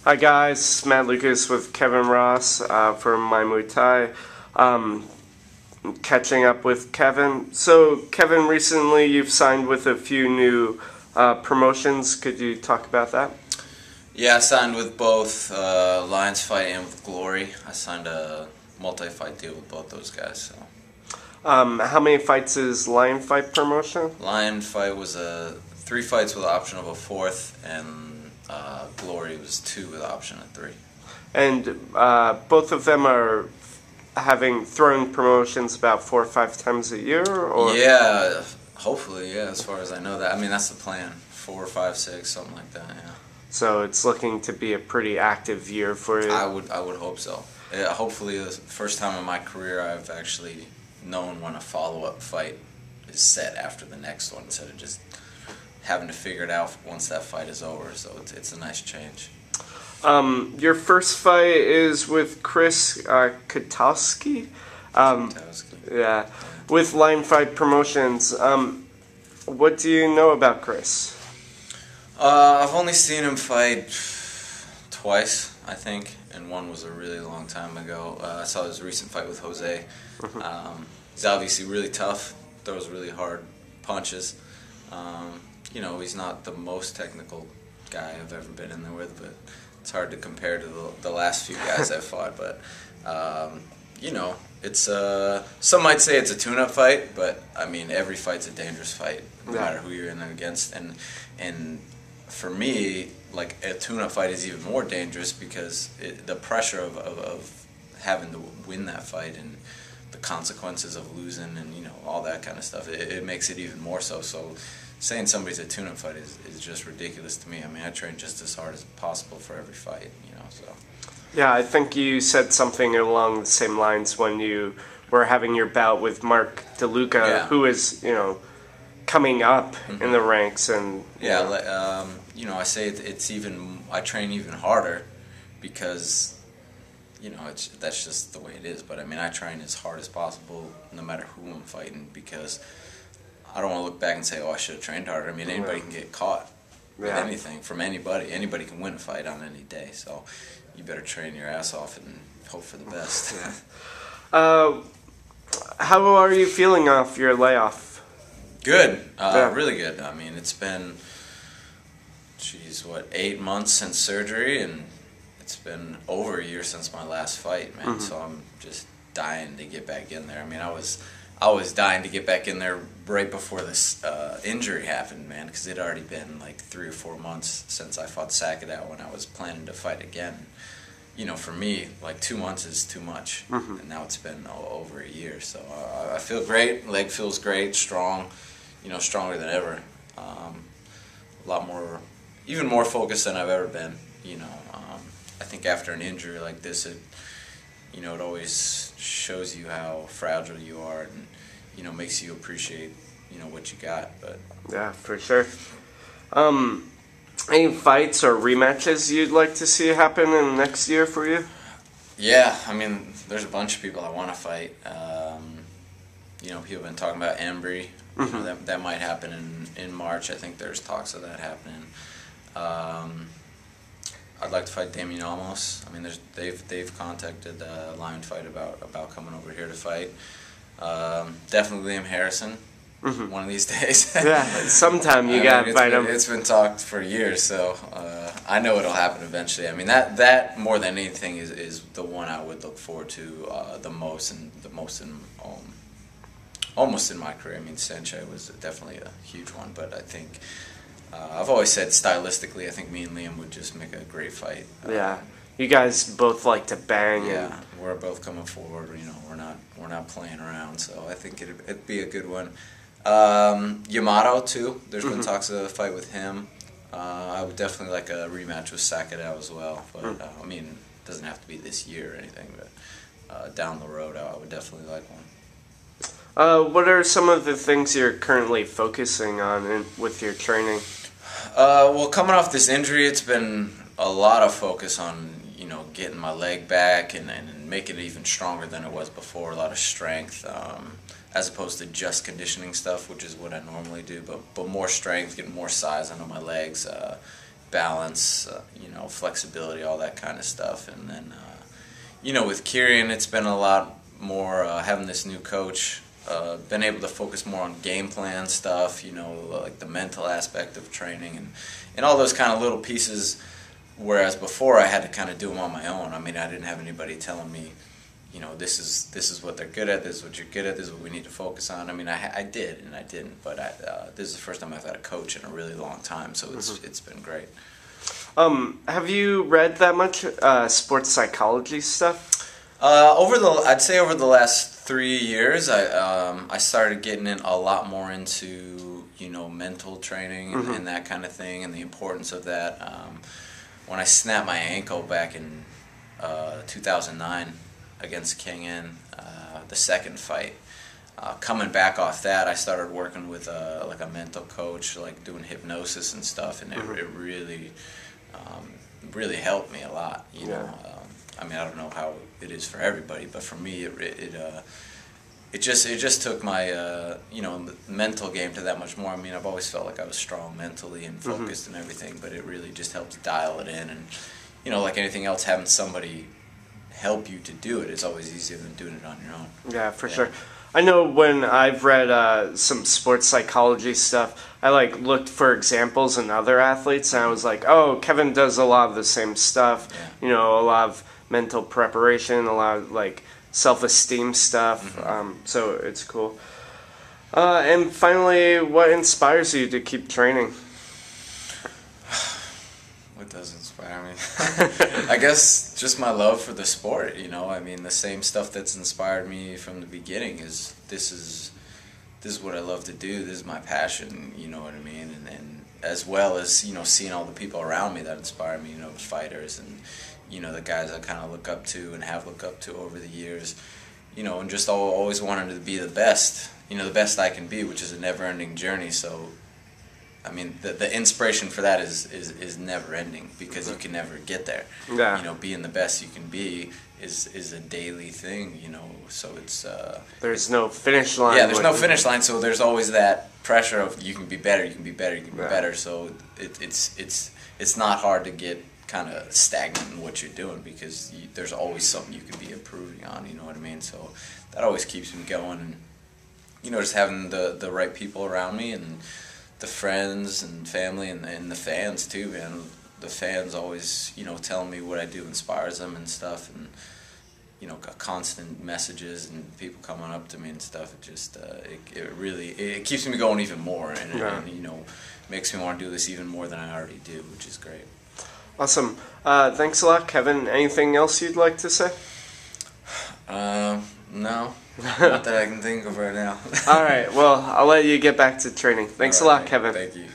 Hi guys, Matt Lucas with Kevin Ross from My Muay Thai. Catching up with Kevin. So Kevin, recently you've signed with a few new promotions. Could you talk about that? Yeah, I signed with both Lions Fight and with Glory. I signed a multi-fight deal with both those guys. So. How many fights is Lion Fight promotion? Lion Fight was 3 fights with the option of a 4th, and Glory was 2 with the option of 3. And both of them are throwing promotions about 4 or 5 times a year? Or? Yeah, hopefully, yeah, as far as I know that. I mean, that's the plan. 4, 5, 6, something like that, yeah. So it's looking to be a pretty active year for you? I would hope so. Yeah, hopefully the first time in my career I've actually known when a follow-up fight is set after the next one, instead of just having to figure it out once that fight is over. So it's a nice change. Your first fight is with Chris Kotowski. Yeah, with Lion Fight Promotions. What do you know about Chris? I've only seen him fight twice, I think, and one was a really long time ago. I saw his recent fight with Jose. He's obviously really tough, throws really hard punches. You know, he's not the most technical guy I've ever been in there with, but it's hard to compare to the last few guys I've fought. But you know, it's some might say it's a tune-up fight, but I mean every fight's a dangerous fight, no matter who you're in against. And for me, like, a tune-up fight is even more dangerous because the pressure of having to win that fight and the consequences of losing and, you know, all that kind of stuff, it makes it even more so. So saying somebody's a tune-up fight is just ridiculous to me. I mean, I train just as hard as possible for every fight, you know, so. Yeah, I think you said something along the same lines when you were having your bout with Mark DeLuca, who is, you know, coming up in the ranks. And you know, I say it's even, I train even harder because, you know, that's just the way it is. But I mean, I train as hard as possible no matter who I'm fighting, because I don't want to look back and say, oh, I should have trained harder. I mean, anybody can get caught with anything from anybody. Anybody can win a fight on any day. So you better train your ass off and hope for the best. How are you feeling off your layoff? Good. Really good. I mean, it's been, 8 months since surgery, and it's been over a year since my last fight, man. So I'm just dying to get back in there. I mean, I was dying to get back in there right before this injury happened, man, because it had already been like 3 or 4 months since I fought Sakadao when I was planning to fight again. You know, for me, like 2 months is too much, and now it's been over a year. So I feel great. Leg feels great, strong, you know, stronger than ever. A lot more, even more focused than I've ever been. You know, I think after an injury like this, you know, it always shows you how fragile you are, and, you know, makes you appreciate, you know, what you got. But yeah, for sure. Any fights or rematches you'd like to see happen in the next year for you? Yeah, I mean, there's a bunch of people I want to fight. You know, people have been talking about Embry. You know, that might happen in March. I think there's talks of that happening. I'd like to fight Damien Almos. I mean, they've contacted Lion Fight about coming over here to fight. Definitely Liam Harrison. One of these days. Yeah, sometime you gotta fight him. It's been talked for years, so I know it'll happen eventually. I mean, that more than anything is the one I would look forward to the most in almost in my career. I mean, Sanchez was definitely a huge one, but I think I've always said stylistically, I think me and Liam would just make a great fight. Yeah, you guys both like to bang. Yeah, we're both coming forward. You know, we're not playing around, so I think it'd be a good one. Yamato too. There's been talks of a fight with him. I would definitely like a rematch with Sakadao as well. But I mean, it doesn't have to be this year or anything. But down the road, I would definitely like one. What are some of the things you're currently focusing on with your training? Well, coming off this injury, it's been a lot of focus on, you know, getting my leg back and making it even stronger than it was before. A lot of strength, as opposed to just conditioning stuff, which is what I normally do. But more strength, getting more size under my legs. balance, flexibility, all that kind of stuff. And then, with Kieran, it's been a lot more having this new coach. Been able to focus more on game plan stuff, like the mental aspect of training and all those kind of little pieces, whereas before I had to kind of do them on my own. I mean, I didn't have anybody telling me, this is what they're good at, this is what you're good at, this is what we need to focus on. I mean, I did and I didn't, but this is the first time I've had a coach in a really long time, so it's been great. Have you read that much sports psychology stuff? I'd say over the last 3 years, I started getting in a lot more into mental training and that kind of thing, and the importance of that. When I snapped my ankle back in 2009 against Kingen, the second fight, coming back off that, I started working with like a mental coach, like doing hypnosis and stuff, and it really helped me a lot. You know. I mean, I don't know how it is for everybody, but for me, it just took my mental game to that much more. I mean, I've always felt like I was strong mentally and focused and everything, but it really just helps dial it in. And like anything else, having somebody help you to do it is always easier than doing it on your own. Yeah, for sure. I know when I've read some sports psychology stuff, I looked for examples in other athletes, and I was like, oh, Kevin does a lot of the same stuff. Yeah. A lot of mental preparation, a lot of self-esteem stuff. So it's cool. And finally, what inspires you to keep training? What does inspire me? I guess just my love for the sport. I mean, the same stuff that's inspired me from the beginning is this is what I love to do. This is my passion. You know what I mean? And as well as seeing all the people around me that inspire me. The fighters and the guys I kind of look up to and have looked up to over the years, and just always wanted to be the best, the best I can be, which is a never-ending journey. So, I mean, the inspiration for that is never-ending because you can never get there. Yeah. Being the best you can be is a daily thing, so it's... there's no finish line. Yeah, there's no finish line, so there's always that pressure of you can be better, you can be better, you can be better. So it's not hard to get kind of stagnant in what you're doing because there's always something you could be improving on, you know what I mean? So that always keeps me going, and just having the right people around me and the friends and family and the fans too, man. The fans always telling me what I do inspires them and stuff, and constant messages and people coming up to me and stuff. It just it really keeps me going even more, and makes me want to do this even more than I already do, which is great. Awesome. Thanks a lot, Kevin. Anything else you'd like to say? No. Not that I can think of right now. All right. Well, I'll let you get back to training. Thanks a lot, Kevin. Thank you.